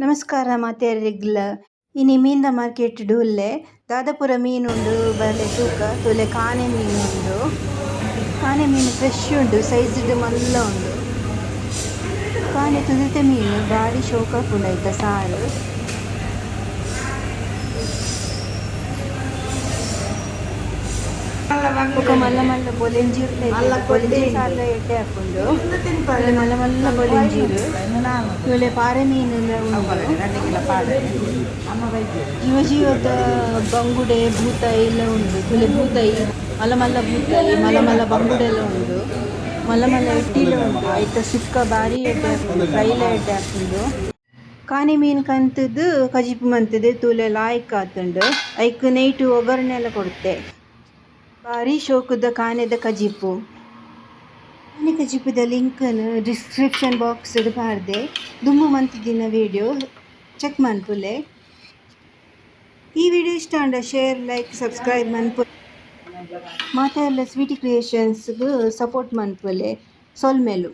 ನಮಸ್ಕಾರ ಮಾತೆರೆಗ್ಲ ಇನಿ ಮೀನ್ದ ಮಾರ್ಕೆಟ್ ಉಲ್ಲೆ ದಾದಾಪುರ ಮೀನು ಉಂಡು ಬಲೆ ತೂಕ ತುಲೆ ಕಾನೆ ಮೀನು ಉಂಡು. ಕಾನೆ ಮೀನು ಫ್ರೆಶ್ ಉಂಡು, ಸೈಜ್ಡ್ ಮಲ್ಲ ಉಂಡು. ಕಾನೆ ತುದಿತ ಮೀನು ಬಾರಿ ಶೋಕಾಪುಂಡು ಐತ ಸಾರು. ಬೊಕ ಮಲ್ಲ ಮಲ್ಲ ಬೊಲೆಂಜೀರು ಬೊಲೆಂಜಿ ಸಾರ್ಲ ಎಡ್ಡೆ ಹಾಕೊಂಡು ಮಲ್ಲ ಮಲ್ಲ ಬೊಲೆಂಜೀರು ಇವಳೆ ಪಾರೆ ಮೀನೆಲ್ಲ ಉಂಡು. ಜೀವ ಜೀವದ ಬಂಗುಡೆ ಬೂತಾಯಿ ಎಲ್ಲ ಉಂಡು. ತುಲೆ ಬೂತಾಯಿ ಮಲ್ಲ ಮಲ್ಲ ಬೂತಾಯಿ ಮಲ್ಲ ಮಲ್ಲ ಬಂಗುಡೆ ಎಲ್ಲ ಉಂಡು. ಮಲ್ಲ ಮಲ್ಲ ಎಡ್ಡಿಲ ಉಂಡು. ಐತ ಸುಕ್ಕ ಬಾರಿ ಎಡ್ಡೆ ಹಾಕೊಂಡು ಫ್ರೈಲ ಎಡ್ಡೆ ಹಾಕೊಂಡು ಕಾನೆ ಮೀನು ಕಂತದ್ದು ಕಜಿಪು ಮಂತದೆ ತೂಲೆ ಲಾಯ್ಕ್ ಆತುಂಡು. ಐಕ್ ನೈಟ್ ಒಗ್ಗರಣೆ ಎಲ್ಲ ಕೊಡ್ತೆ. ಬಾರಿ ಶೋಕುದ ಕಾನೆದ ಕಜಿಪು. ಕಾನೆ ಕಜಿಪುದ ಲಿಂಕನ್ನು ಡಿಸ್ಕ್ರಿಪ್ಷನ್ ಬಾಕ್ಸ್ ಪಾರ್ದೆ ದುಂಬು ಮಂತಿದ್ದಿನ ವಿಡಿಯೋ ಚೆಕ್ ಮನ್ಪುಲೆ. ಈ ವಿಡಿಯೋ ಇಷ್ಟ ಅಂಡ ಶೇರ್ ಲೈಕ್ ಸಬ್ಸ್ಕ್ರೈಬ್ ಮನ್ಪು ಮಾತೆರ್ಲ ಸ್ವೀಟಿ ಕ್ರಿಯೇಷನ್ಸ್ಗೂ ಸಪೋರ್ಟ್ ಮನ್ಪುಲೆ ಸೊಲ್ಮೆಲು.